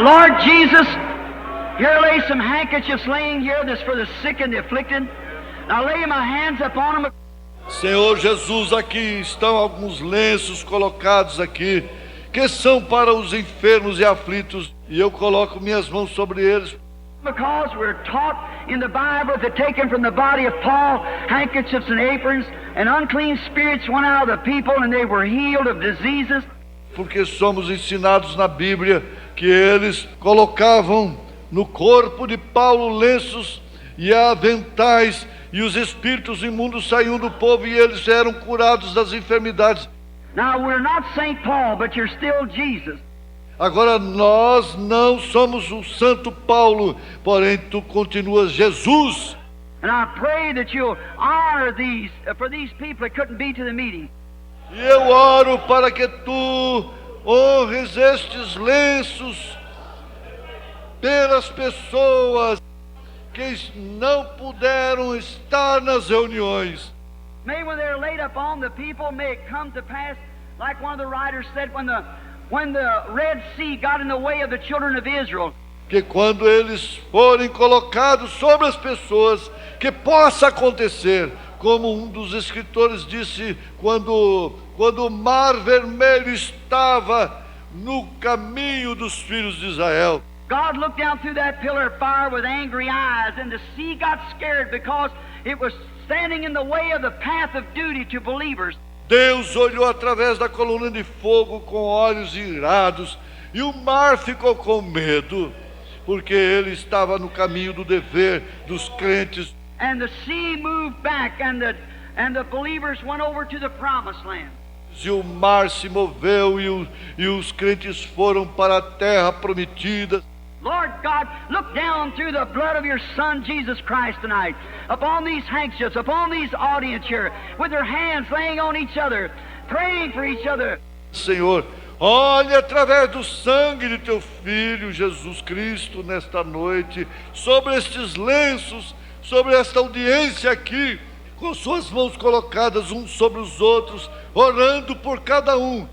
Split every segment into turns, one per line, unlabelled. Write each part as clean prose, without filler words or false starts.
Lord Jesus, here lay some handkerchiefs laying here that's for the sick and the afflicted. Now lay my hands upon them.
Senhor Jesus, aqui estão alguns lenços colocados aqui, que são para os enfermos e aflitos, e eu coloco minhas mãos sobre eles.
Because we're taught in the Bible that taken from the body of Paul, handkerchiefs and aprons, and unclean spirits went out of the people and they were healed of diseases.
Porque somos ensinados na Bíblia que eles colocavam no corpo de Paulo lenços e aventais, e os espíritos imundos saíam do povo e eles eram curados das enfermidades.
Now we're not St. Paul, but you're still Jesus.
Agora nós não somos o Santo Paulo, porém tu continuas Jesus.
And I pray that you'll honor these for these people that couldn't be to the meeting.
E eu oro para que tu honres estes lenços pelas pessoas que não puderam estar nas reuniões.
May when they're laid upon the people, may it come to pass, like one of the writers said, when the Red Sea got in the way of the children of Israel.
Que quando eles forem colocados sobre as pessoas, que possa acontecer, como um dos escritores disse, quando o mar vermelho estava no caminho dos filhos de Israel.
God looked down through that pillar of fire with angry eyes, and the sea got scared because it was standing in the way of the path of duty to believers.
Deus olhou através da coluna de fogo com olhos irados, e o mar ficou com medo, porque ele estava no caminho do dever dos crentes.
And the sea moved back, and the believers went over to the promised land.
E o mar se moveu e os crentes foram para a terra prometida.
Lord God, look down through the blood of your Son, Jesus Christ, tonight, upon these handkerchiefs, upon these audience here, with their hands laying on each other, praying for each other.
Senhor, olhe através do sangue de teu Filho, Jesus Cristo, nesta noite, sobre estes lenços, sobre esta audiência aqui, com suas mãos colocadas uns sobre os outros, orando por cada um.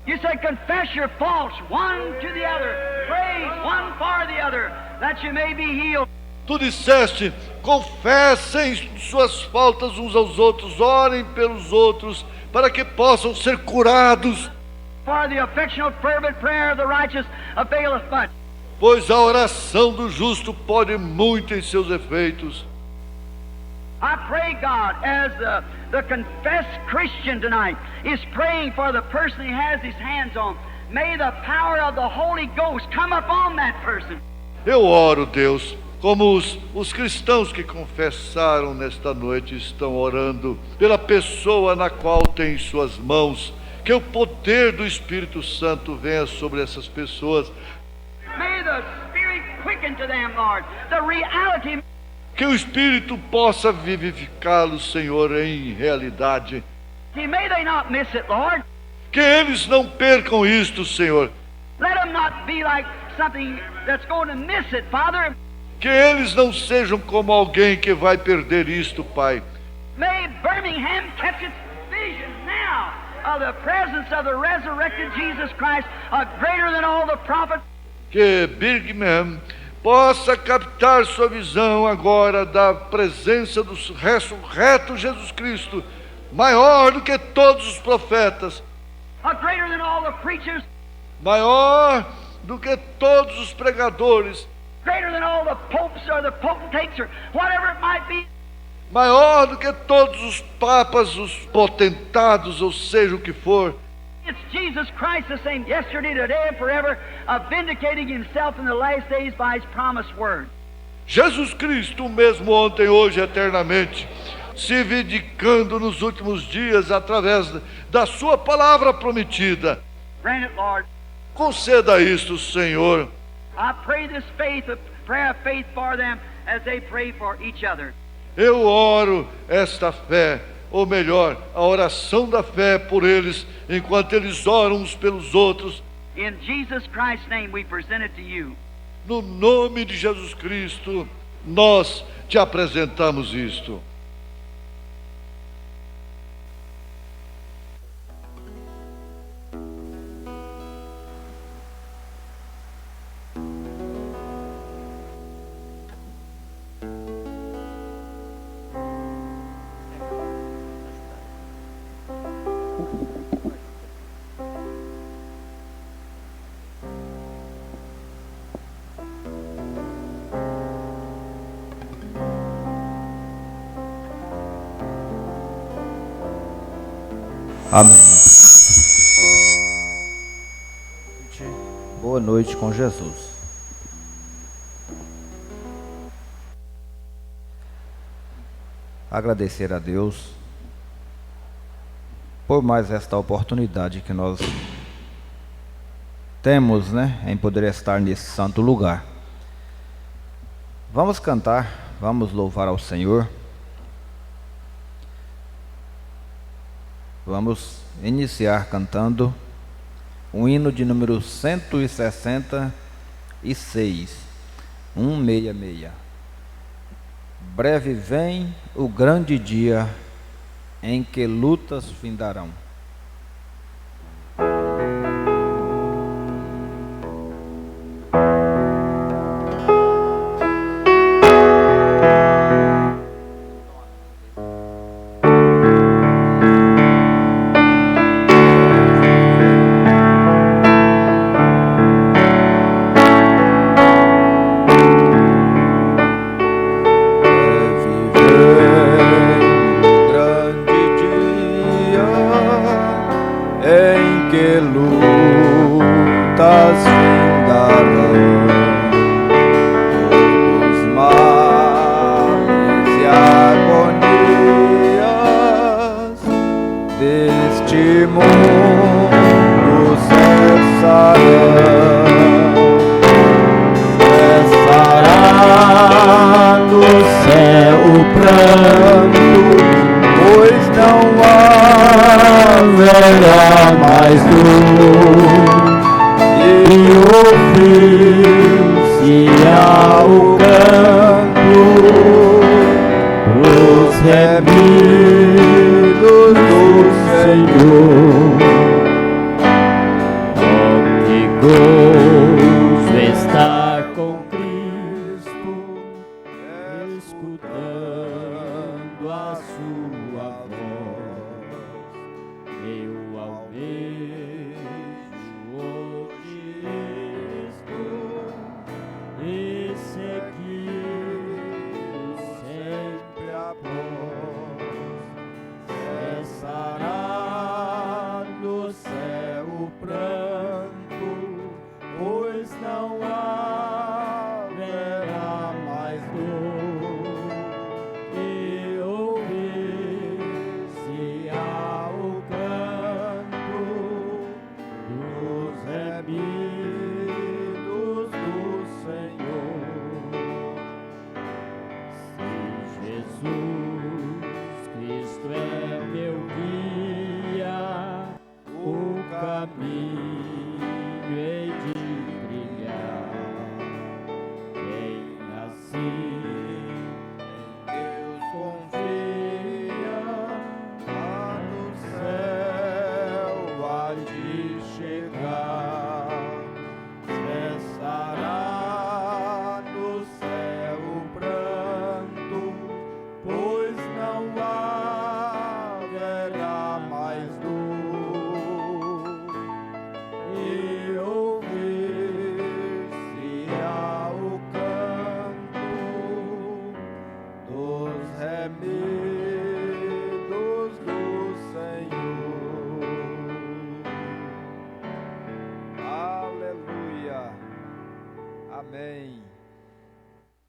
You said, confess your faults one to the other, pray one for the other, that you may be healed.
Tu disseste, confessem suas faltas uns aos outros, orem pelos outros, para que possam ser curados.
For the affectionate fervent prayer of the righteous availeth much.
Pois a oração do justo pode muito em seus efeitos.
I pray, God, as the confessed Christian tonight is praying for the person he has his hands on, may the power of the Holy Ghost come upon that person.
Eu oro, Deus, como os cristãos que confessaram nesta noite estão orando pela pessoa na qual tem em suas mãos, que o poder do Espírito Santo venha sobre essas pessoas.
May the Spirit quicken to them, Lord, the reality.
Que o Espírito possa vivificá-los, Senhor, em realidade.
May they not miss it, Lord.
Que eles não percam isto, Senhor.
Let them not be like something that's going to miss it, Father.
Que eles não sejam como alguém que vai perder isto, Pai.
May Birmingham catch its vision now of the presence of the resurrected Jesus Christ, greater than all the prophets.
Que Birmingham possa captar sua visão agora da presença do ressurreto Jesus Cristo, maior do que todos os profetas,
Greater than all the preachers,
maior do que todos os pregadores,
greater than all the popes or the potentates or whatever it might be.
maior do que todos os papas, os potentados, ou seja o que for.
It's Jesus Christ the same yesterday, today, and forever, vindicating himself in the last days by his promised word.
Jesus Cristo, o mesmo ontem, hoje, eternamente, se vindicando nos últimos dias através da sua palavra prometida.
Grant it, Lord.
Conceda isto, Senhor.
I pray this faith, a prayer of faith for them as they pray for each other.
Eu oro esta fé, ou melhor, a oração da fé por eles, enquanto eles oram uns pelos outros.
In Jesus Christ's name we present it to you.
No nome de Jesus Cristo, nós te apresentamos isto.
Amém. Boa noite com Jesus. Agradecer a Deus por mais esta oportunidade que nós temos, em poder estar nesse santo lugar. Vamos cantar, vamos louvar ao Senhor. Vamos iniciar cantando o hino de número 166, 166. Breve vem o grande dia em que lutas findarão.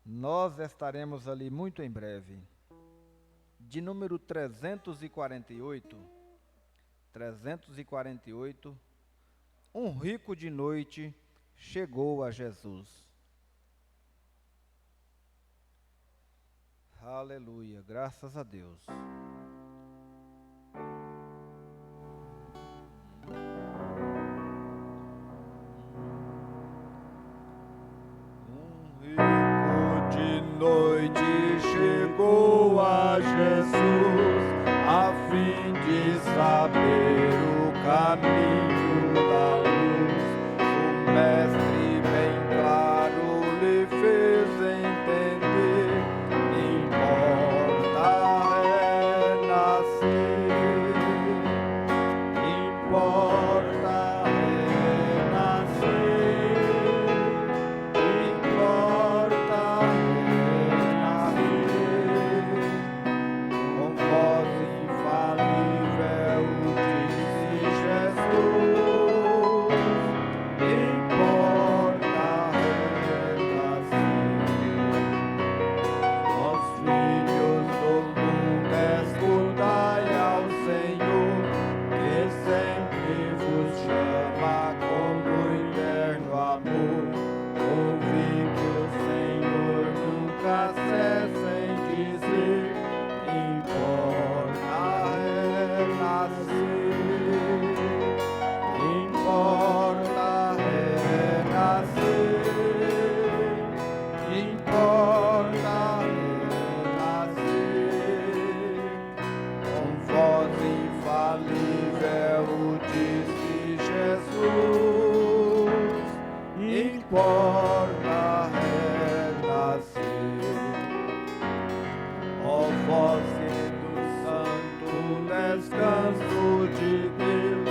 Nós estaremos ali muito em breve. De número 348, um rico de noite chegou a Jesus. Aleluia, graças a Deus.
Noite chegou a Jesus, a fim de saber o caminho da luz. O mestre bem claro lhe fez entender: importa renascer, importa renascer, importa renascer. Com voz infalível diz importa renascer. Ó vós do descanso de Deus,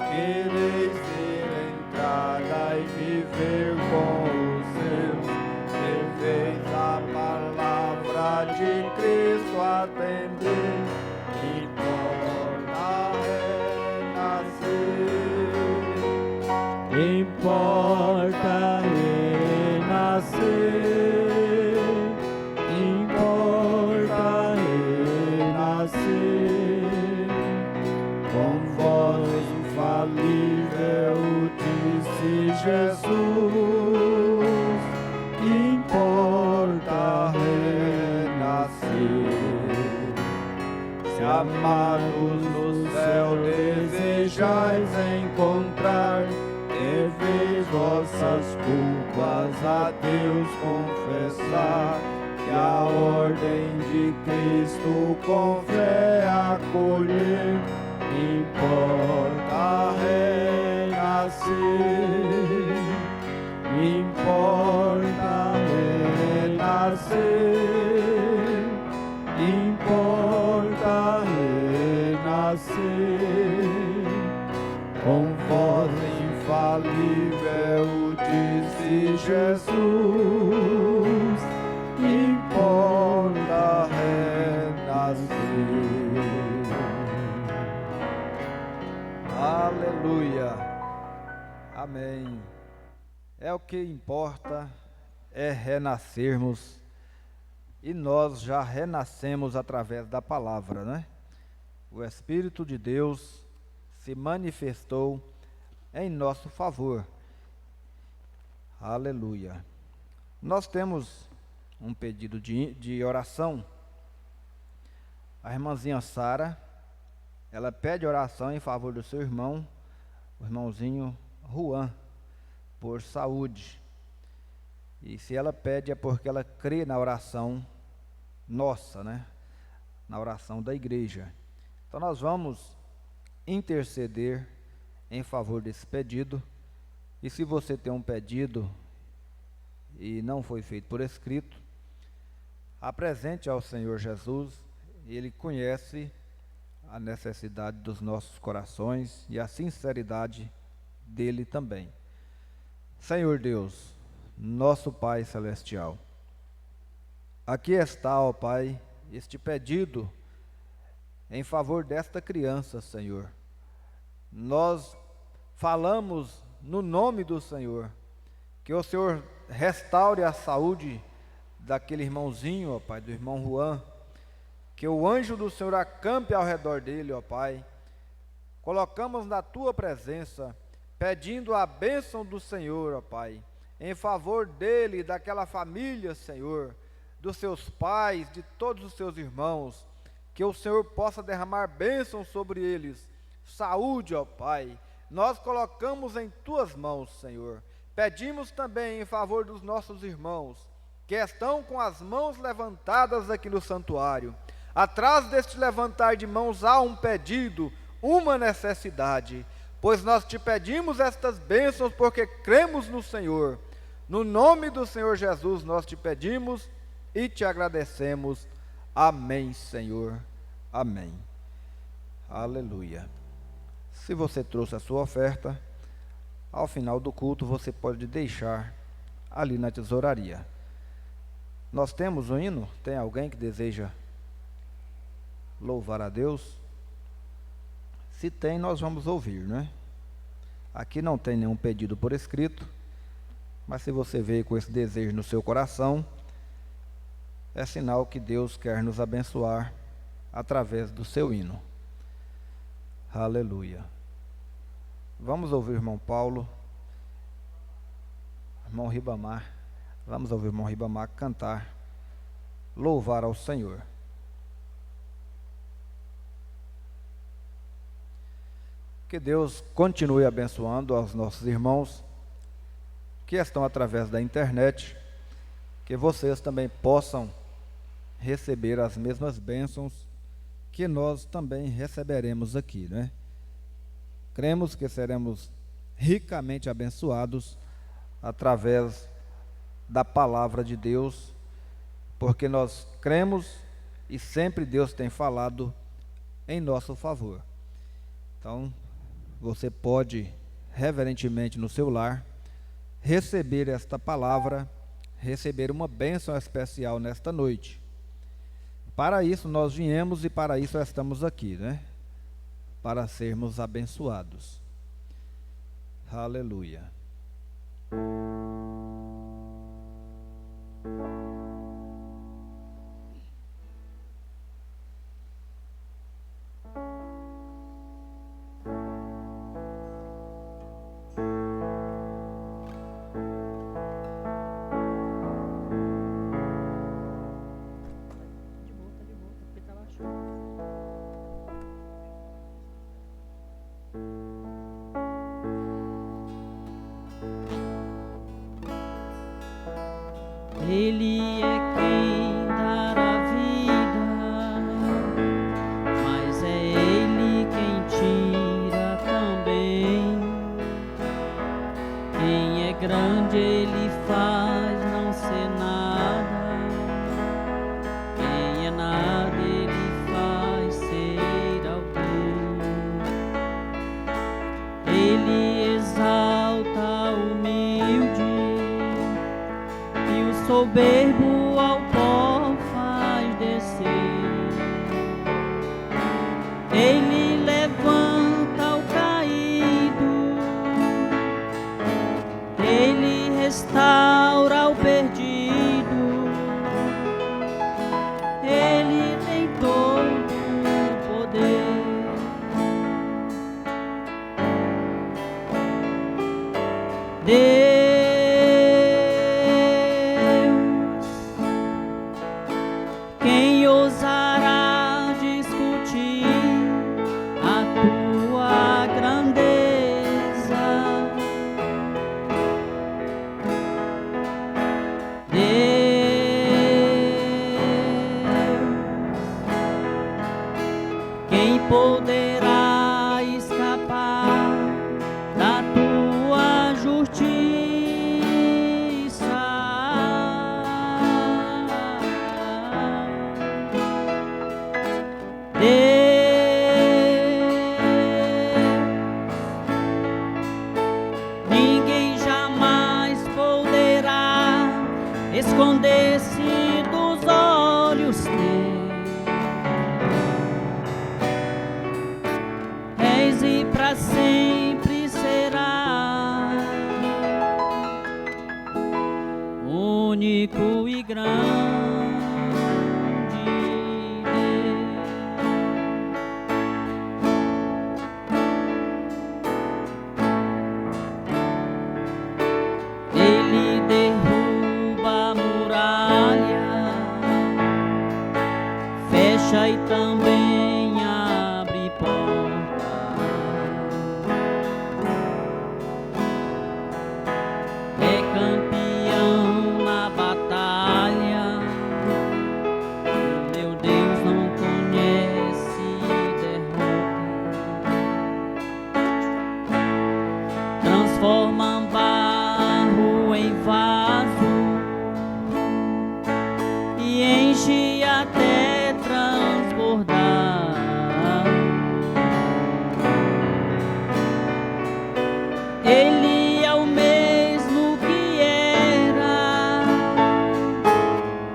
quereis ter entrada e viver com os seus, deveis a palavra de Cristo atender. Importa renascer, importa renascer, com voz infalível disse Jesus, importa renascer. Se amados no céu desejais encontrar, deveis vossas culpas a Deus confessar, que a ordem de Cristo com fé acolher. Importa renascer, importa renascer, importa renascer, com voz infalível disse Jesus, importa renascer.
Aleluia. Amém. É o que importa, é renascermos. E nós já renascemos através da palavra, né? O Espírito de Deus se manifestou em nosso favor. Aleluia. Nós temos um pedido de oração. A irmãzinha Sara, ela pede oração em favor do seu irmão, o irmãozinho Juan, por saúde. E se ela pede é porque ela crê na oração nossa, né? Na oração da igreja. Então nós vamos interceder em favor desse pedido. E se você tem um pedido e não foi feito por escrito, apresente ao Senhor Jesus. Ele conhece a necessidade dos nossos corações e a sinceridade dele também. Senhor Deus, nosso Pai Celestial, aqui está, ó Pai, este pedido em favor desta criança, Senhor. Nós falamos no nome do Senhor, que o Senhor restaure a saúde daquele irmãozinho, ó Pai, do irmão Juan, que o anjo do Senhor acampe ao redor dele, ó Pai. Colocamos na Tua presença, pedindo a bênção do Senhor, ó Pai, em favor dele e daquela família, Senhor, dos seus pais, de todos os seus irmãos, que o Senhor possa derramar bênção sobre eles, saúde, ó Pai. Nós colocamos em Tuas mãos, Senhor. Pedimos também em favor dos nossos irmãos, que estão com as mãos levantadas aqui no santuário. Atrás deste levantar de mãos há um pedido, uma necessidade, pois nós Te pedimos estas bênçãos porque cremos no Senhor. No nome do Senhor Jesus nós Te pedimos e Te agradecemos. Amém, Senhor. Amém. Aleluia. Se você trouxe a sua oferta, ao final do culto você pode deixar ali na tesouraria. Nós temos um hino? Tem alguém que deseja louvar a Deus? Se tem, nós vamos ouvir, né? Aqui não tem nenhum pedido por escrito, mas se você veio com esse desejo no seu coração, é sinal que Deus quer nos abençoar através do seu hino. Aleluia. Vamos ouvir o irmão Paulo, irmão Ribamar. Vamos ouvir o irmão Ribamar cantar, louvar ao Senhor. Que Deus continue abençoando aos nossos irmãos que estão através da internet, que vocês também possam receber as mesmas bênçãos que nós também receberemos aqui, né? Cremos que seremos ricamente abençoados através da palavra de Deus, porque nós cremos e sempre Deus tem falado em nosso favor. Então, você pode reverentemente no seu lar receber esta palavra, receber uma bênção especial nesta noite. Para isso nós viemos e para isso estamos aqui, né? Para sermos abençoados. Aleluia.
Ele é quem dará vida, mas é Ele quem tira também. Quem é grande Ele faz não ser nada, quem é nada Ele faz ser alguém. Ele exalta o humilde, soberbo ao pó faz descer. Ele levanta o caído, Ele restaura o perdido. Ele tem todo o poder. Quem ousará discutir a tua grandeza? Deus, quem poderá escapar da tua justiça? Ninguém jamais poderá esconder-se dos olhos teus. És e para sempre será único e grande. Ele derruba a muralha, fecha e também abre porta. É campeão na batalha, meu Deus não conhece derrota. Transforma em vaso e enche até transbordar. Ele é o mesmo que era,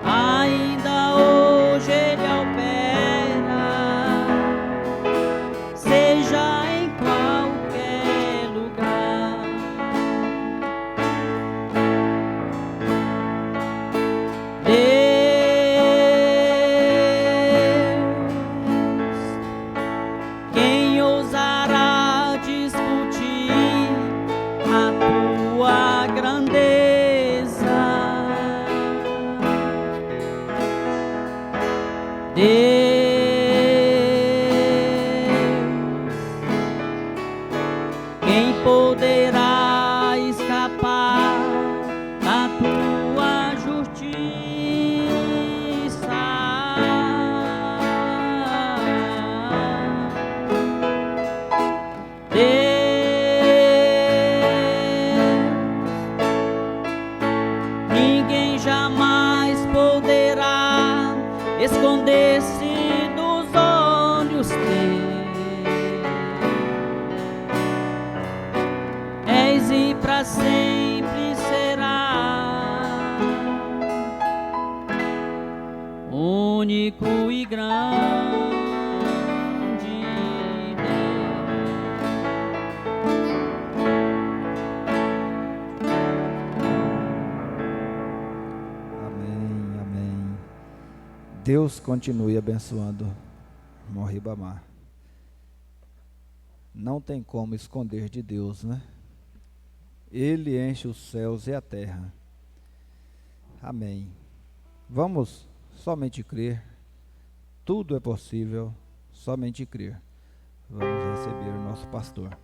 ainda hoje Ele opera, seja em qualquer lugar. Quem ousará discutir a tua grandeza? Deus, quem poderá escapar da tua justiça? Deus, jamais poderá esconder-se dos olhos teus. És e para sempre será único e grande
Amém, amém. Deus continue abençoando irmão Ribamar. Não tem como esconder de Deus, né? Ele enche os céus e a terra. Amém. Vamos somente crer. Tudo é possível, somente crer. Vamos receber o nosso pastor.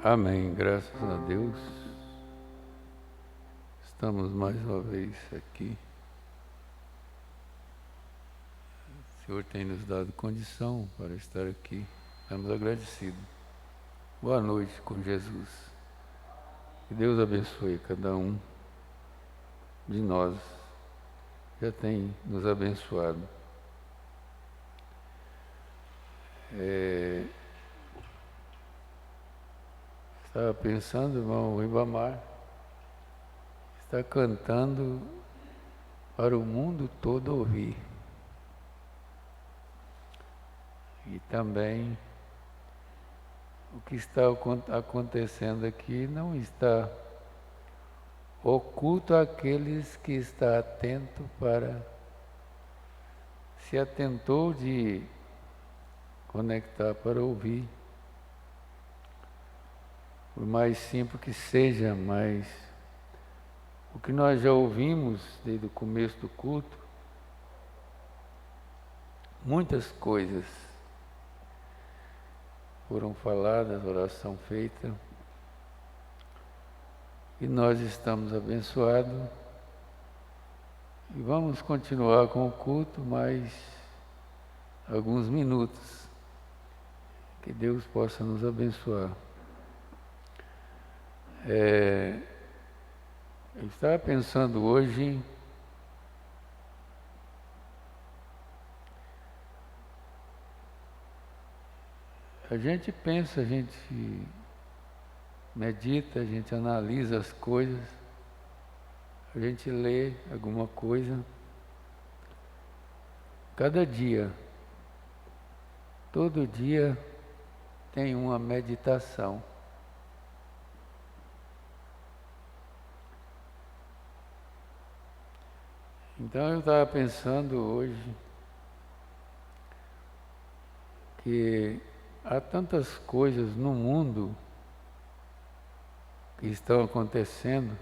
Amém, graças a Deus. Estamos mais uma vez aqui. O Senhor tem nos dado condição para estar aqui. Estamos agradecidos. Boa noite com Jesus. Que Deus abençoe cada um de nós. Já tem nos abençoado. Estava pensando, irmão Ribamar está cantando para o mundo todo ouvir. E também o que está acontecendo aqui não está oculto àqueles que está atento para se atentou de conectar para ouvir. Por mais simples que seja, mas o que nós já ouvimos desde o começo do culto, muitas coisas foram faladas, oração feita, e nós estamos abençoados e vamos continuar com o culto mais alguns minutos. Que Deus possa nos abençoar. Eu estava pensando hoje a gente pensa, a gente medita, a gente analisa as coisas, a gente lê alguma coisa, cada dia, todo dia tem uma meditação. Então eu estava pensando hoje que há tantas coisas no mundo que estão acontecendo.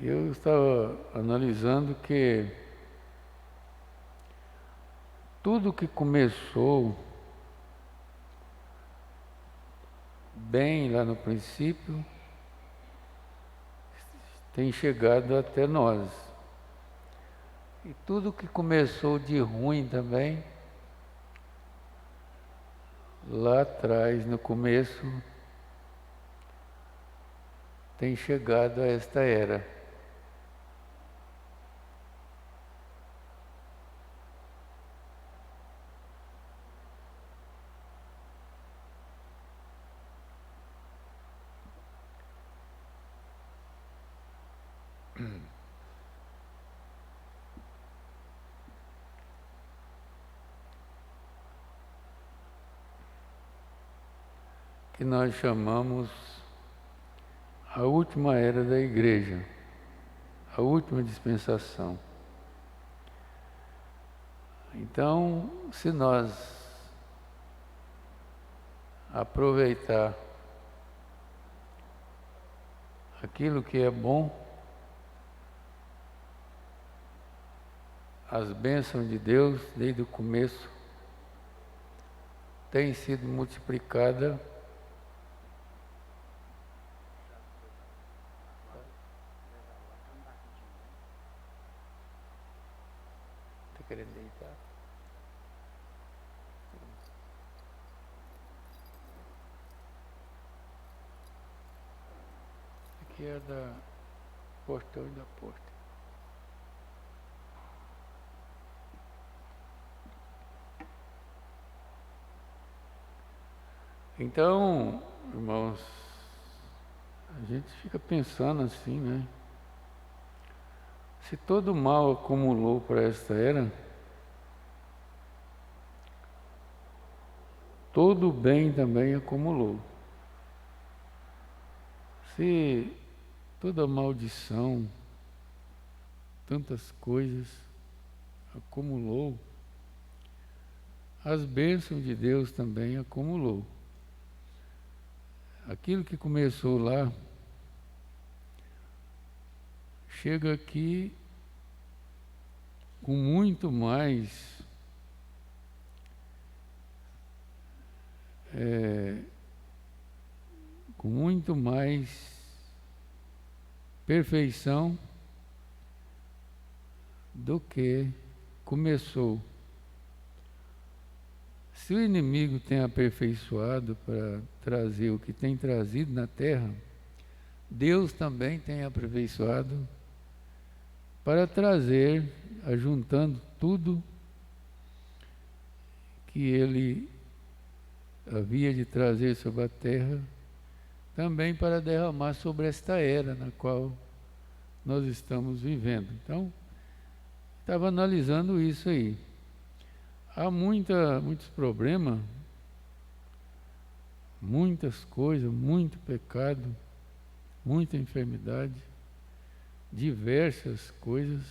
Eu estava analisando que tudo que começou bem lá no princípio tem chegado até nós. E tudo que começou de ruim também, lá atrás, no começo, tem chegado a esta era. que nós chamamos a última era da igreja, a última dispensação. Então, se nós aproveitar aquilo que é bom, as bênçãos de Deus desde o começo têm sido multiplicadas. Está querendo deitar? Aqui é da portão e da porta. Então, irmãos, a gente fica pensando assim, né? Se todo mal acumulou para esta era, todo bem também acumulou. Se toda maldição, tantas coisas acumulou, as bênçãos de Deus também acumulou. Aquilo que começou lá, chega aqui com muito mais perfeição do que começou. Se o inimigo tem aperfeiçoado para trazer o que tem trazido na terra, Deus também tem aperfeiçoado para trazer, ajuntando tudo que Ele havia de trazer sobre a terra, também para derramar sobre esta era na qual nós estamos vivendo. Então, estava analisando isso aí. Há muitos problemas, muitas coisas, muito pecado, muita enfermidade, diversas coisas.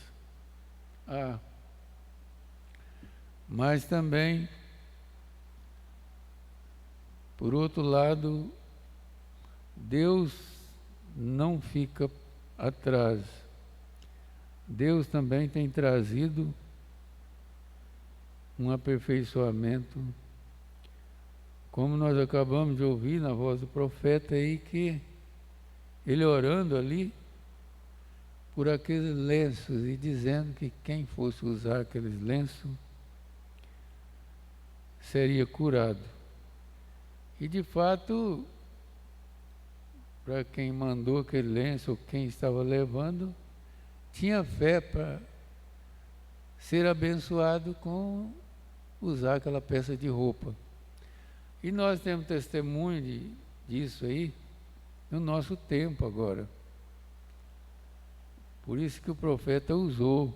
Mas também, por outro lado, Deus não fica atrás. Deus também tem trazido um aperfeiçoamento, como nós acabamos de ouvir na voz do profeta aí, que ele orando ali por aqueles lenços e dizendo que quem fosse usar aqueles lenços seria curado. E de fato, para quem mandou aquele lenço, ou quem estava levando, tinha fé para ser abençoado com usar aquela peça de roupa. E nós temos testemunho disso aí no nosso tempo agora. Por isso que o profeta usou.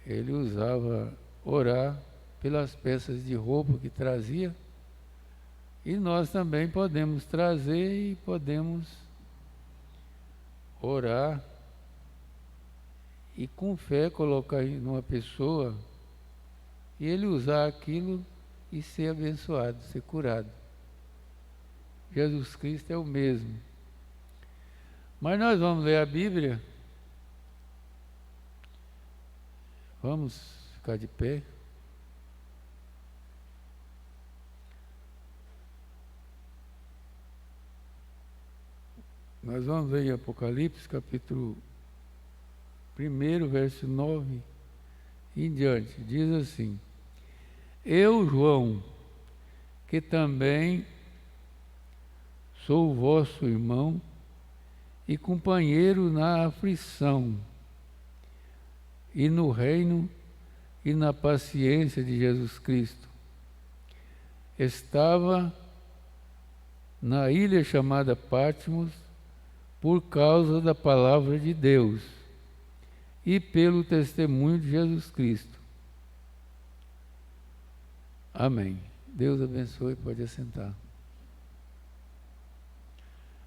Ele usava orar pelas peças de roupa que trazia, e nós também podemos trazer e podemos orar e com fé colocar numa pessoa e ele usar aquilo e ser abençoado, ser curado. Jesus Cristo é o mesmo. Mas nós vamos ler a Bíblia. Vamos ficar de pé. Nós vamos ver em Apocalipse, capítulo 1, verso 9 e em diante. Diz assim: Eu, João, que também sou vosso irmão e companheiro na aflição e no reino e na paciência de Jesus Cristo, estava na ilha chamada Patmos por causa da palavra de Deus e pelo testemunho de Jesus Cristo. Amém. Deus abençoe, pode assentar.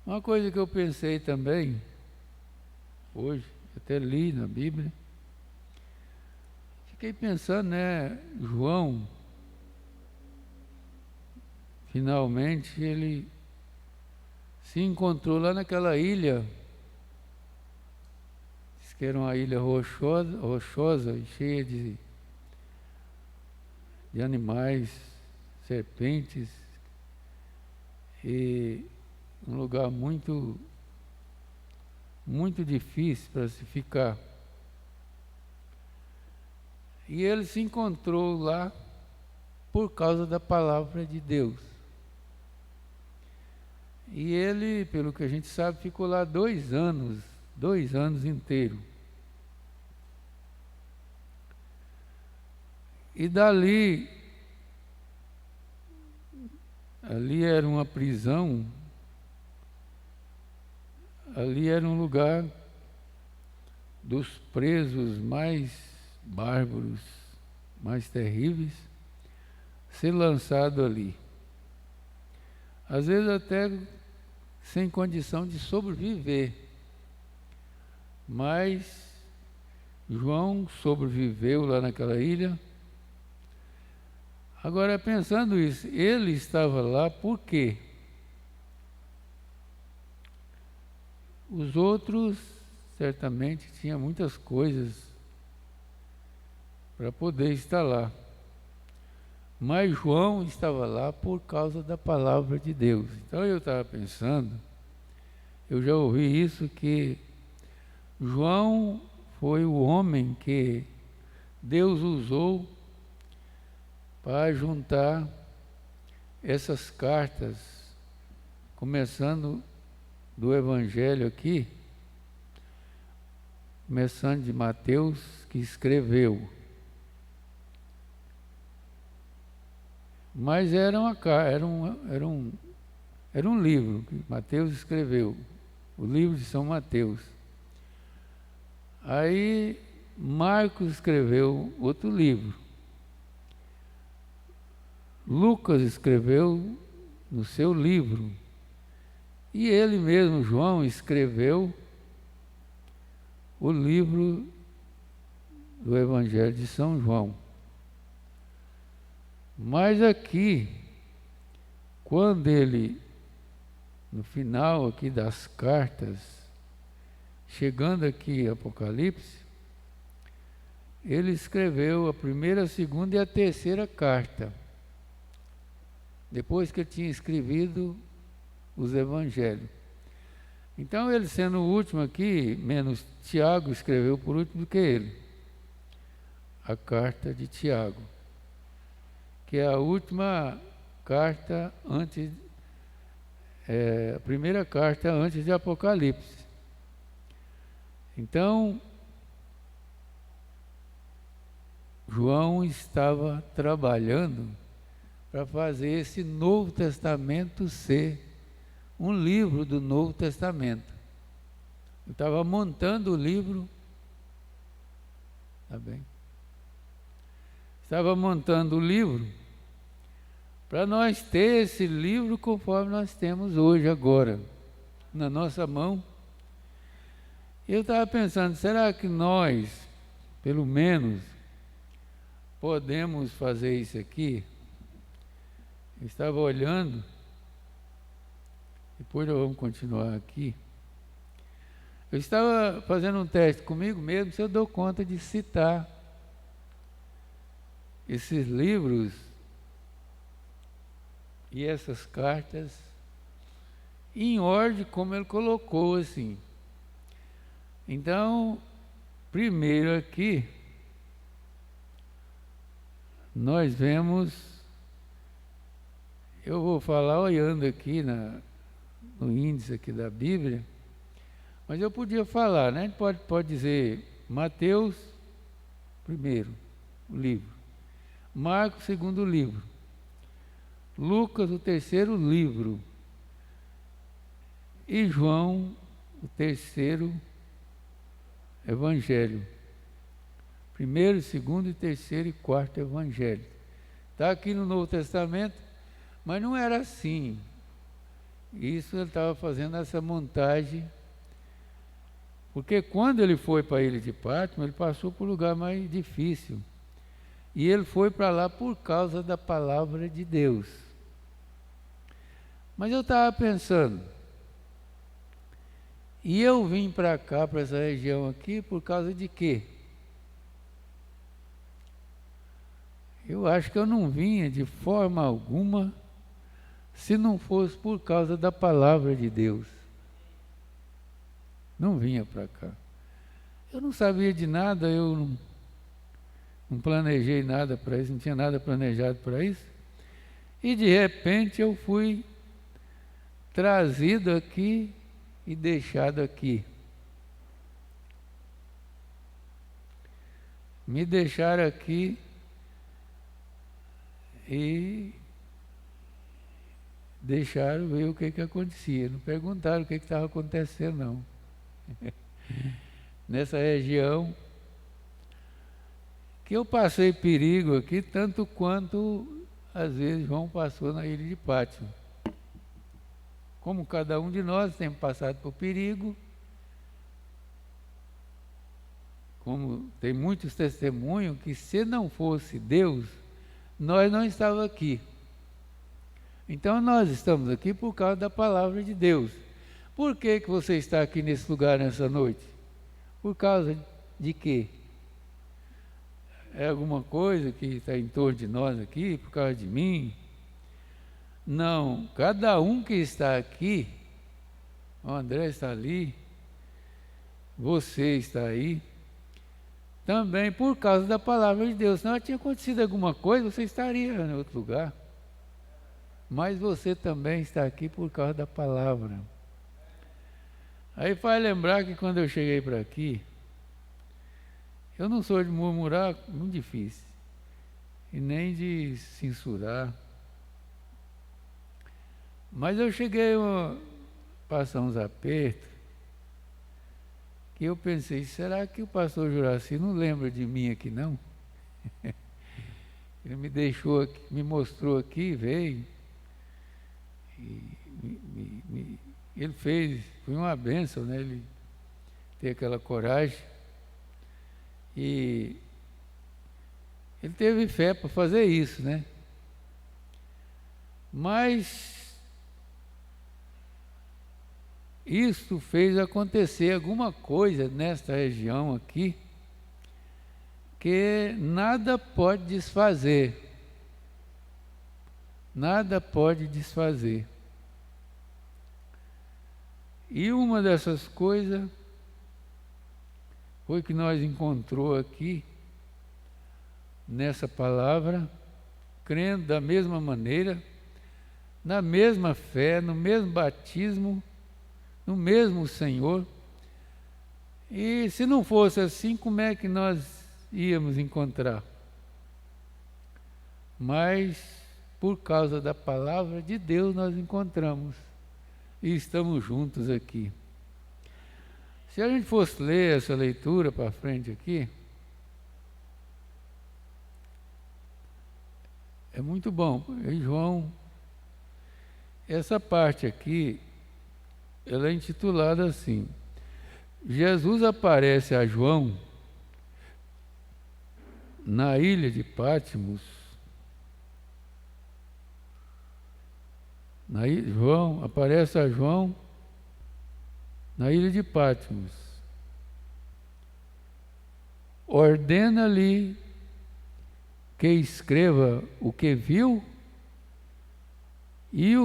Uma coisa que eu pensei também, hoje, até li na Bíblia, fiquei pensando, né, João, finalmente ele se encontrou lá naquela ilha, diz que era uma ilha rochosa e cheia de animais, serpentes, e um lugar muito difícil para se ficar. E ele se encontrou lá por causa da palavra de Deus. E ele, pelo que a gente sabe, ficou lá 2 anos inteiros. E dali, ali era uma prisão, ali era um lugar dos presos mais bárbaros, mais terríveis, ser lançado ali. Às vezes até sem condição de sobreviver. Mas João sobreviveu lá naquela ilha. Agora, pensando isso, ele estava lá por quê? Os outros certamente tinham muitas coisas para poder estar lá. Mas João estava lá por causa da palavra de Deus. Então eu estava pensando, eu já ouvi isso, que João foi o homem que Deus usou para juntar essas cartas, começando do Evangelho aqui, começando de Mateus, que escreveu. Mas era um livro que Mateus escreveu, o livro de São Mateus. Aí Marcos escreveu outro livro. Lucas escreveu no seu livro. E ele mesmo, João, escreveu o livro do Evangelho de São João. Mas aqui, quando ele, no final aqui das cartas, chegando aqui Apocalipse, ele escreveu a primeira, a segunda e a terceira carta, depois que ele tinha escrevido os evangelhos. Então, ele sendo o último aqui, menos Tiago escreveu por último do que ele, a carta de Tiago, que é a última carta antes, a primeira carta antes de Apocalipse. Então, João estava trabalhando para fazer esse Novo Testamento ser um livro do Novo Testamento. Eu estava montando o livro, tá bem? Estava montando o livro para nós ter esse livro conforme nós temos hoje, agora, na nossa mão. Eu estava pensando, será que nós, pelo menos, podemos fazer isso aqui? Eu estava olhando, depois nós vamos continuar aqui. Eu estava fazendo um teste comigo mesmo, se eu dou conta de citar esses livros e essas cartas em ordem como ele colocou, assim. Então, primeiro aqui, nós vemos, eu vou falar olhando aqui no índice aqui da Bíblia, mas eu podia falar, né? Pode dizer Mateus, primeiro, o livro. Marcos, segundo livro. Lucas, o terceiro livro. E João, o terceiro evangelho. Primeiro, segundo, terceiro e quarto evangelho. Está aqui no Novo Testamento. Mas não era assim. Isso ele estava fazendo essa montagem, porque quando ele foi para a ilha de Pátimo, ele passou por um lugar mais difícil. E ele foi para lá por causa da palavra de Deus. Mas eu estava pensando, e eu vim para cá, para essa região aqui, por causa de quê? Eu acho que eu não vinha de forma alguma se não fosse por causa da palavra de Deus. Não vinha para cá. Eu não sabia de nada, eu não planejei nada para isso, não tinha nada planejado para isso. E de repente eu fui trazido aqui e deixado aqui. Me deixaram aqui e deixaram ver o que acontecia. Não perguntaram o que estava acontecendo, não. Nessa região, que eu passei perigo aqui, tanto quanto, às vezes, João passou na ilha de Pátimo. Como cada um de nós tem passado por perigo, como tem muitos testemunhos que se não fosse Deus, nós não estávamos aqui. Então nós estamos aqui por causa da palavra de Deus. Por que você está aqui nesse lugar nessa noite? Por causa de quê? É alguma coisa que está em torno de nós aqui, por causa de mim? Não, cada um que está aqui, o André está ali, você está aí, também por causa da palavra de Deus. Se não tinha acontecido alguma coisa, você estaria em outro lugar. Mas você também está aqui por causa da palavra. Aí faz lembrar que quando eu cheguei para aqui, eu não sou de murmurar, muito difícil, e nem de censurar. Mas eu cheguei a passar uns apertos, que eu pensei, será que o pastor Juraci não lembra de mim aqui não? Ele me deixou aqui, me mostrou aqui, veio, e ele fez, foi uma bênção, né? Ele ter aquela coragem, e ele teve fé para fazer isso, né? Mas isso fez acontecer alguma coisa nesta região aqui que nada pode desfazer. Nada pode desfazer. E uma dessas coisas foi que nós encontrou aqui, nessa palavra, crendo da mesma maneira, na mesma fé, no mesmo batismo, no mesmo Senhor. E se não fosse assim, como é que nós íamos encontrar? Mas por causa da palavra de Deus nós encontramos e estamos juntos aqui. Se a gente fosse ler essa leitura para frente aqui, é muito bom. E João, essa parte aqui, ela é intitulada assim: Jesus aparece a João na ilha de Pátmos. João aparece a João na ilha de Pátmos. Ordena-lhe que escreva o que viu e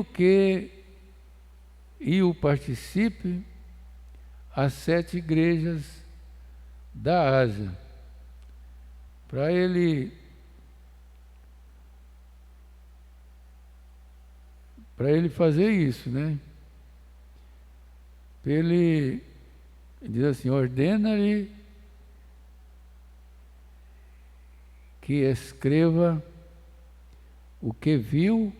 o participe às 7 igrejas da Ásia. Para ele fazer isso, né? Ele diz assim: ordena-lhe que escreva o que viu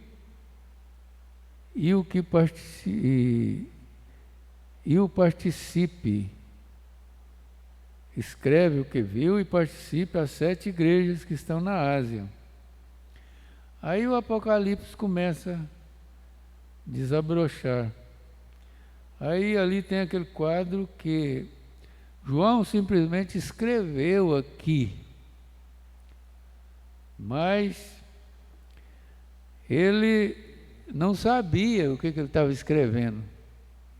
e o participe. Escreve o que viu e participe às 7 igrejas que estão na Ásia. Aí o Apocalipse começa a desabrochar. Aí ali tem aquele quadro que João simplesmente escreveu aqui, mas ele não sabia o que ele estava escrevendo.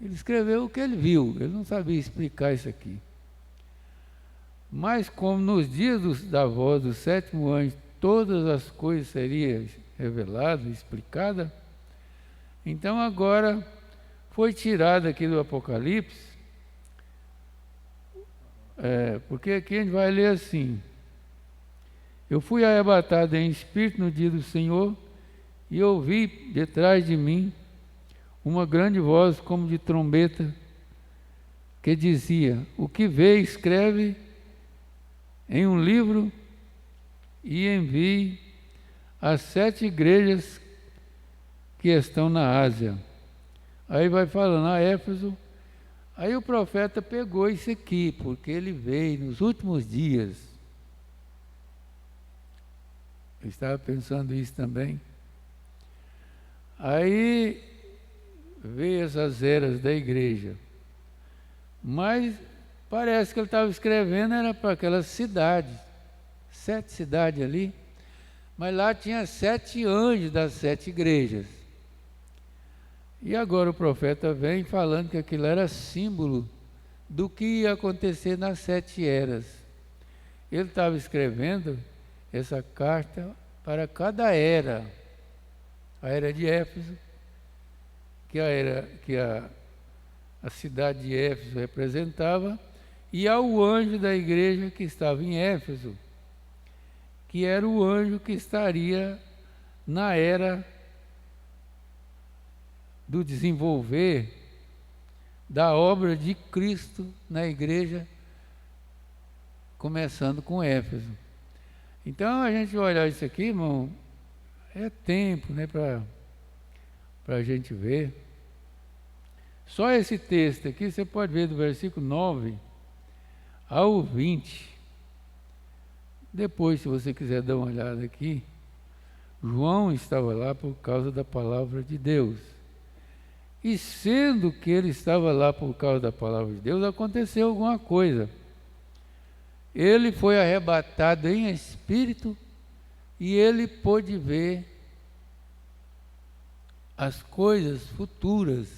Ele escreveu o que ele viu, ele não sabia explicar isso aqui. Mas como nos dias da voz do sétimo anjo, todas as coisas seriam reveladas, explicadas, então agora foi tirado aqui do Apocalipse, porque aqui a gente vai ler assim: eu fui arrebatado em espírito no dia do Senhor, e ouvi detrás de mim uma grande voz como de trombeta, que dizia: o que vê, escreve em um livro e envie às 7 igrejas que estão na Ásia. Aí vai falando a Éfeso. Aí o profeta pegou isso aqui, porque ele veio nos últimos dias. Eu estava pensando isso também. Aí veio essas eras da igreja. Mas parece que ele estava escrevendo era para aquelas cidades, 7 cidades ali, mas lá tinha 7 anjos das 7 igrejas. E agora o profeta vem falando que aquilo era símbolo do que ia acontecer nas 7 eras. Ele estava escrevendo essa carta para cada era. A era de Éfeso, que a cidade de Éfeso representava, e ao anjo da igreja que estava em Éfeso, que era o anjo que estaria na era do desenvolver da obra de Cristo na igreja, começando com Éfeso. Então a gente vai olhar isso aqui, irmão, é tempo, né, para a gente ver. Só esse texto aqui, você pode ver do versículo 9 ao 20. Depois, se você quiser dar uma olhada aqui, João estava lá por causa da palavra de Deus. E sendo que ele estava lá por causa da palavra de Deus, aconteceu alguma coisa. Ele foi arrebatado em espírito e ele pôde ver as coisas futuras.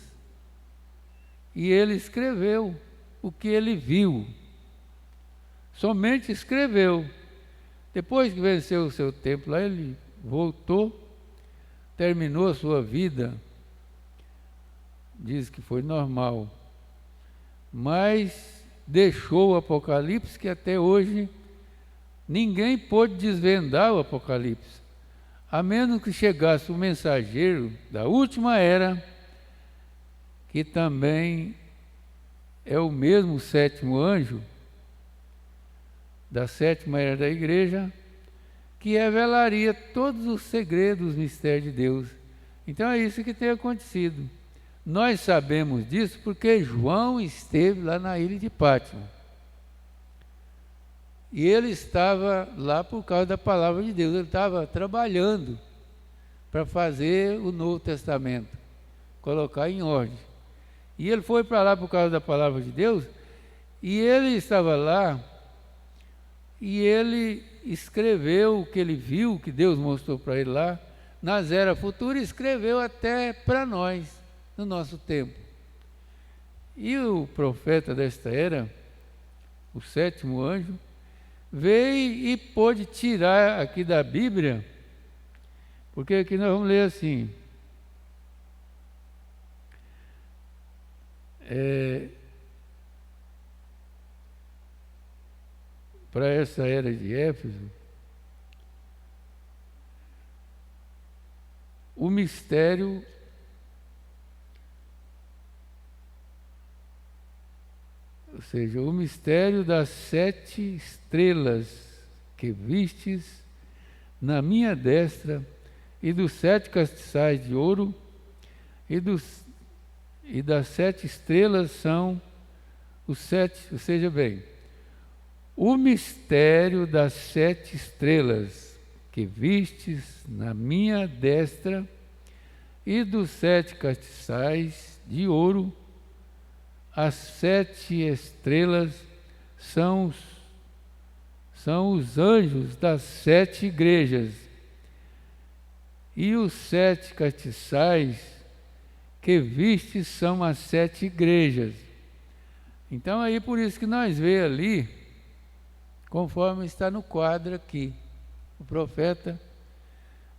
E ele escreveu o que ele viu. Somente escreveu. Depois que venceu o seu tempo lá, ele voltou, terminou a sua vida. Diz que foi normal. Mas deixou o Apocalipse, que até hoje ninguém pôde desvendar o Apocalipse, a menos que chegasse o mensageiro da última era, que também é o mesmo 7º anjo, da 7ª era da igreja, que revelaria todos os segredos, os mistérios de Deus. Então é isso que tem acontecido. Nós sabemos disso porque João esteve lá na ilha de Pátimo. E ele estava lá por causa da palavra de Deus. Ele estava trabalhando para fazer o Novo Testamento, colocar em ordem. E ele foi para lá por causa da palavra de Deus, e ele estava lá, e ele escreveu o que ele viu, que Deus mostrou para ele lá, nas eras futuras, e escreveu até para nós, no nosso tempo. E o profeta desta era, o 7º anjo, veio e pôde tirar aqui da Bíblia, porque aqui nós vamos ler assim: para essa era de Éfeso, o mistério ou seja, o mistério das 7 estrelas que vistes na minha destra, e dos 7 castiçais de ouro, e das 7 estrelas são os 7, ou seja bem, o mistério das 7 estrelas. que vistes na minha destra, e dos 7 castiçais de ouro, as 7 estrelas são os anjos das 7 igrejas, e os 7 castiçais que vistes são as 7 igrejas. Então aí por isso que nós vemos ali, conforme está no quadro aqui, o profeta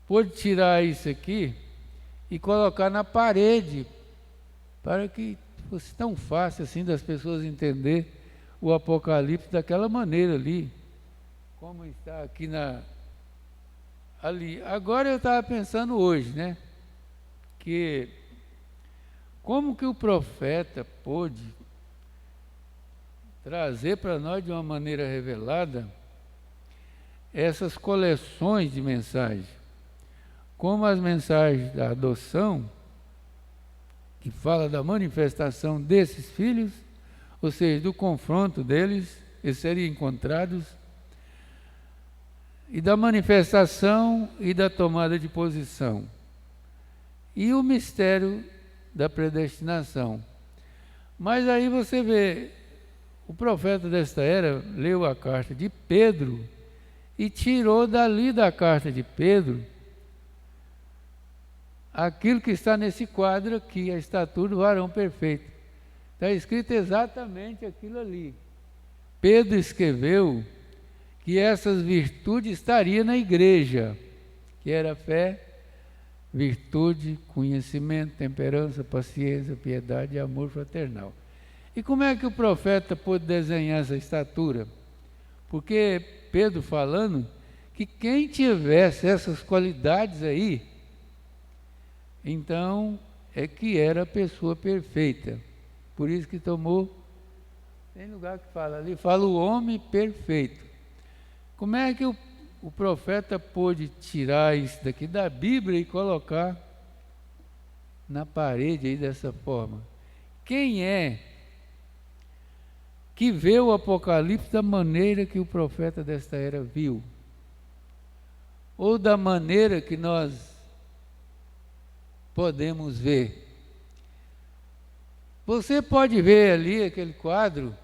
pôde tirar isso aqui e colocar na parede, para que fosse tão fácil assim das pessoas entender o Apocalipse daquela maneira ali, como está aqui ali. Agora eu estava pensando hoje, né, que como que o profeta pôde trazer para nós de uma maneira revelada essas coleções de mensagens, como as mensagens da adoção, que fala da manifestação desses filhos, ou seja, do confronto deles, eles seriam encontrados, e da manifestação e da tomada de posição, e o mistério da predestinação. Mas aí você vê, o profeta desta era leu a carta de Pedro e tirou dali da carta de Pedro aquilo que está nesse quadro aqui, a estatura do varão perfeito. Está escrito exatamente aquilo ali. Pedro escreveu que essas virtudes estariam na igreja, que era fé, virtude, conhecimento, temperança, paciência, piedade e amor fraternal. E como é que o profeta pôde desenhar essa estatura? Porque Pedro falando que quem tivesse essas qualidades aí, então é que era a pessoa perfeita. Por isso que tomou, tem lugar que fala ali, fala o homem perfeito. Como é que o profeta pôde tirar isso daqui da Bíblia e colocar na parede aí dessa forma? Quem é que vê o Apocalipse da maneira que o profeta desta era viu? Ou da maneira que nós podemos ver? Você pode ver ali aquele quadro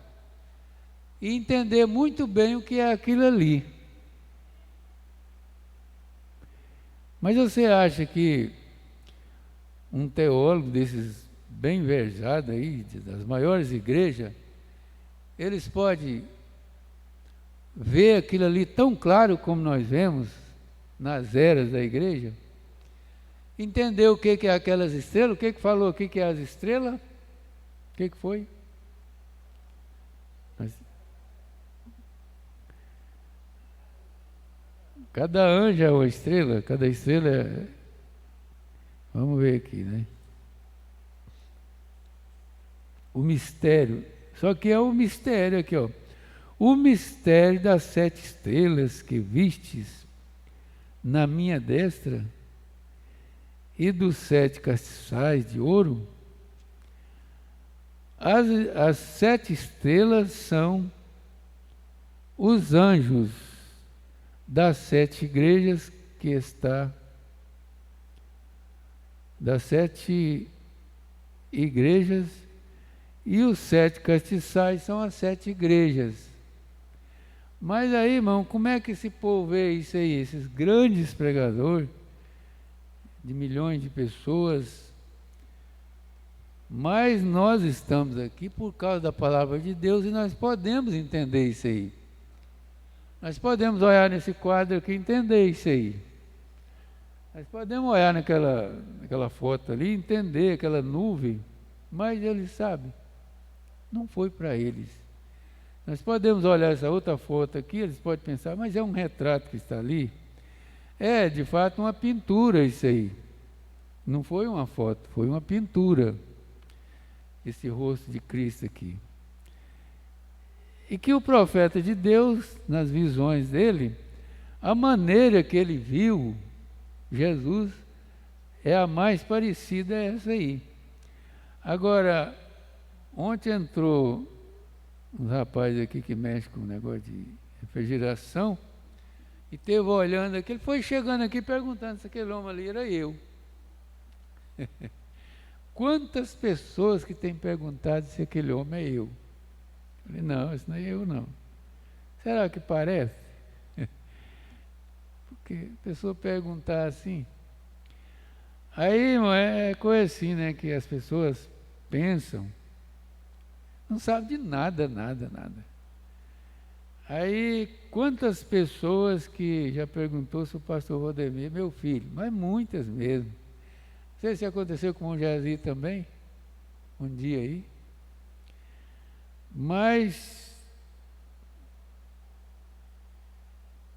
e entender muito bem o que é aquilo ali. Mas você acha que um teólogo desses bem versados aí, das maiores igrejas, eles podem ver aquilo ali tão claro como nós vemos nas eras da igreja? Entender o que é aquelas estrelas? O que falou aqui que é as estrelas? O que foi? Cada anjo é uma estrela, cada estrela é... Vamos ver aqui, né? O mistério, só que é o mistério aqui, ó. O mistério das 7 estrelas que vistes na minha destra e dos 7 castiçais de ouro. As 7 estrelas são os anjos das 7 igrejas que está, das 7 igrejas, e os 7 castiçais são as 7 igrejas. Mas aí, irmão, como é que esse povo vê isso aí? Esses grandes pregadores, de milhões de pessoas. Mas nós estamos aqui por causa da palavra de Deus e nós podemos entender isso aí. Nós podemos olhar nesse quadro aqui e entender isso aí. Nós podemos olhar naquela foto ali e entender aquela nuvem, mas eles sabem, não foi para eles. Nós podemos olhar essa outra foto aqui, eles podem pensar, mas é um retrato que está ali. É, de fato, uma pintura isso aí. Não foi uma foto, foi uma pintura. Esse rosto de Cristo aqui. E que o profeta de Deus, nas visões dele, a maneira que ele viu Jesus é a mais parecida a essa aí. Agora, ontem entrou um rapaz aqui que mexe com o negócio de refrigeração E teve olhando aqui, ele foi chegando aqui perguntando se aquele homem ali era eu. Quantas pessoas que têm perguntado se aquele homem é eu? Eu falei, não, isso não é eu não. Será que parece? Porque a pessoa perguntar assim. Aí, irmão, é coisa assim, né, que as pessoas pensam, não sabem de nada. Aí, quantas pessoas que já perguntou se o pastor Rodemir é meu filho, mas muitas mesmo. Não sei se aconteceu com o Jazi também, um dia aí. Mas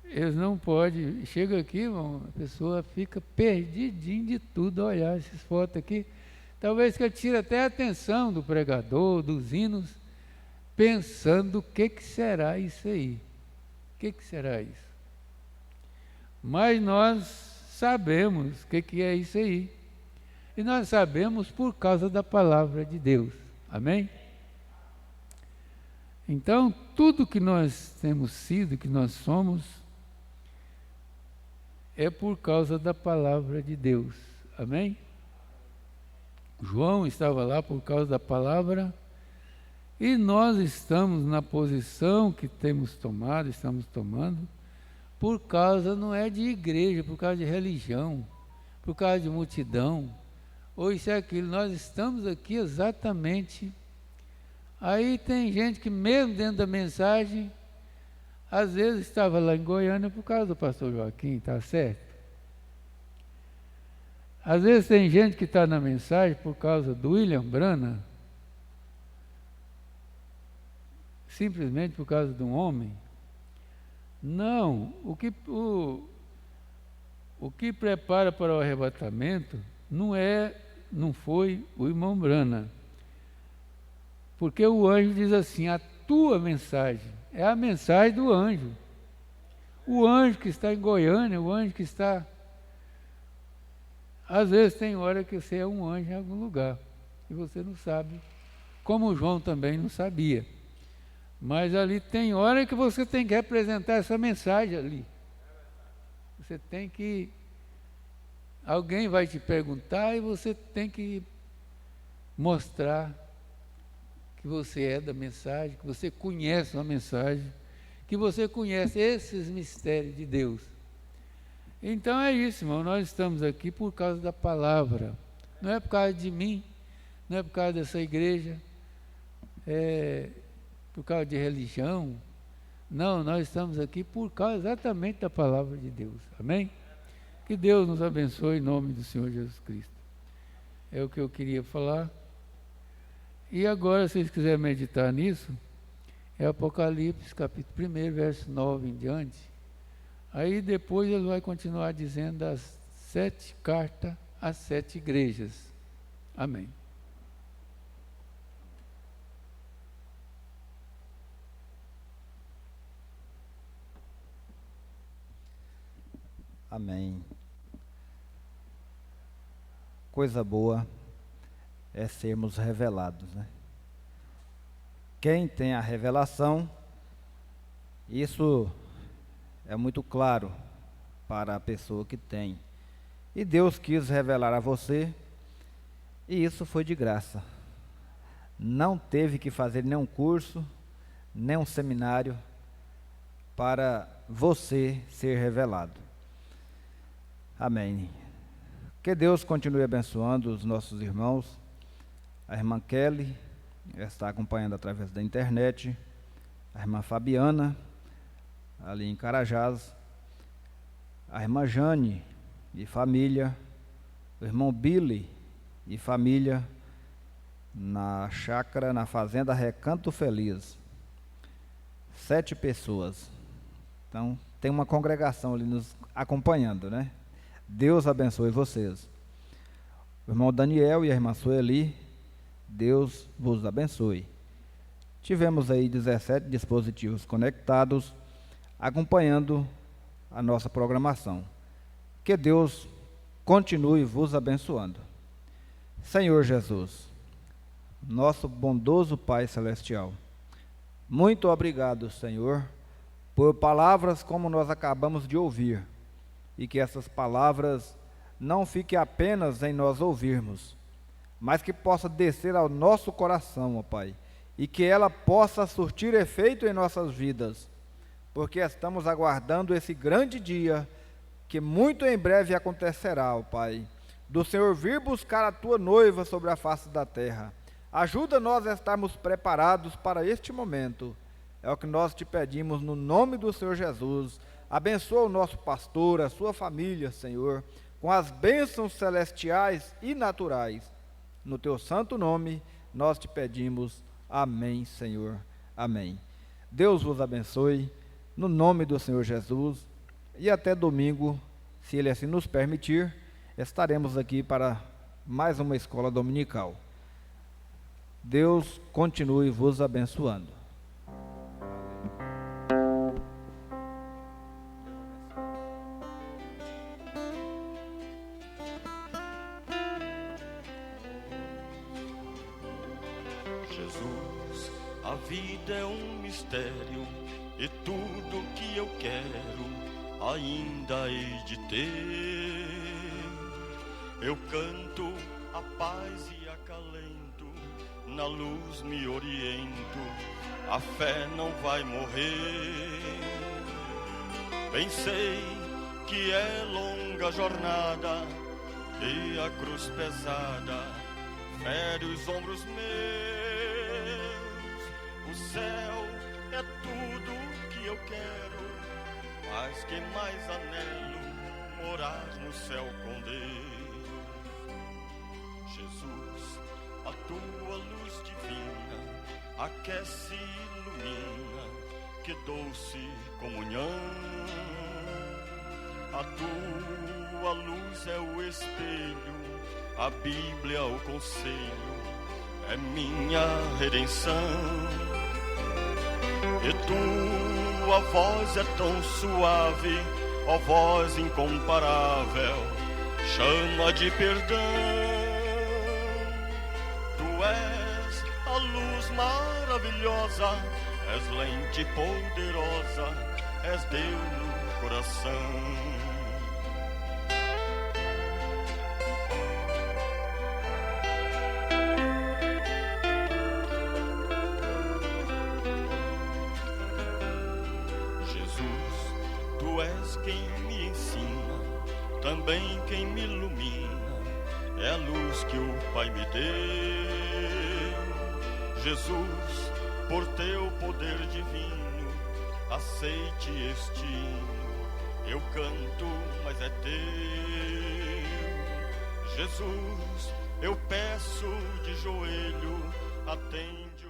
eles não podem. Chega aqui, irmão, a pessoa fica perdidinha de tudo, olhar essas fotos aqui. Talvez que tire até a atenção do pregador, dos hinos, pensando o que será isso aí. O que será isso? Mas nós sabemos o que é isso aí. E nós sabemos por causa da palavra de Deus. Amém? Então, tudo que nós temos sido, que nós somos, é por causa da palavra de Deus. Amém? João estava lá por causa da palavra, e nós estamos na posição que temos tomado, estamos tomando, por causa, não é de igreja, por causa de religião, por causa de multidão, ou isso é aquilo. Nós estamos aqui exatamente. Aí tem gente que mesmo dentro da mensagem, às vezes estava lá em Goiânia por causa do pastor Joaquim, está certo? Às vezes tem gente que está na mensagem por causa do William Brana, simplesmente por causa de um homem. Não, o que prepara para o arrebatamento não foi o irmão Brana. Porque o anjo diz assim, a tua mensagem é a mensagem do anjo. O anjo que está em Goiânia, o anjo que está... Às vezes tem hora que você é um anjo em algum lugar e você não sabe, como o João também não sabia. Mas ali tem hora que você tem que representar essa mensagem ali. Você tem que... Alguém vai te perguntar e você tem que mostrar que você é da mensagem, que você conhece a mensagem, que você conhece esses mistérios de Deus. Então é isso, irmão, nós estamos aqui por causa da palavra, não é por causa de mim, não é por causa dessa igreja, é por causa de religião, não, nós estamos aqui por causa exatamente da palavra de Deus, amém? Que Deus nos abençoe em nome do Senhor Jesus Cristo. É o que eu queria falar. E agora, se vocês quiserem meditar nisso, é Apocalipse, capítulo 1, verso 9 em diante. Aí depois ele vai continuar dizendo as 7 cartas às 7 igrejas. Amém.
Amém. Coisa boa é sermos revelados, né? Quem tem a revelação, isso é muito claro para a pessoa que tem. E Deus quis revelar a você, e isso foi de graça. Não teve que fazer nenhum curso, nenhum seminário para você ser revelado. Amém. Que Deus continue abençoando os nossos irmãos. A irmã Kelly está acompanhando através da internet. A irmã Fabiana, ali em Carajás. A irmã Jane e família. O irmão Billy e família. Na chácara, na fazenda Recanto Feliz. 7 pessoas. Então, tem uma congregação ali nos acompanhando, né? Deus abençoe vocês. O irmão Daniel e a irmã Sueli, Deus vos abençoe. Tivemos aí 17 dispositivos conectados, acompanhando a nossa programação. Que Deus continue vos abençoando. Senhor Jesus, nosso bondoso Pai Celestial, muito obrigado, Senhor, por palavras como nós acabamos de ouvir, e que essas palavras não fiquem apenas em nós ouvirmos, mas que possa descer ao nosso coração, ó Pai, e que ela possa surtir efeito em nossas vidas, porque estamos aguardando esse grande dia, que muito em breve acontecerá, ó Pai, do Senhor vir buscar a Tua noiva sobre a face da terra. Ajuda-nós a estarmos preparados para este momento. É o que nós te pedimos no nome do Senhor Jesus. Abençoa o nosso pastor, a sua família, Senhor, com as bênçãos celestiais e naturais. No Teu santo nome, nós te pedimos. Amém, Senhor. Amém. Deus vos abençoe, no nome do Senhor Jesus. E até domingo, se Ele assim nos permitir, estaremos aqui para mais uma escola dominical. Deus continue vos abençoando.
Jesus, a vida é um mistério e tudo que eu quero ainda hei de ter. Eu canto a paz e acalento, na luz me oriento, a fé não vai morrer. Pensei que é longa jornada e a cruz pesada fere os ombros meus. O céu é tudo que eu quero, mas que mais anelo morar no céu com Deus. Jesus, a tua luz divina aquece e ilumina, que doce comunhão. A tua luz é o espelho, a Bíblia o conselho, é minha redenção. E tua voz é tão suave, ó voz incomparável, chama de perdão. Tu és a luz maravilhosa, és lente poderosa, és Deus no coração. Quem me ensina, também quem me ilumina, é a luz que o Pai me deu. Jesus, por teu poder divino, aceite este hino, eu canto, mas é teu. Jesus, eu peço de joelho, atende.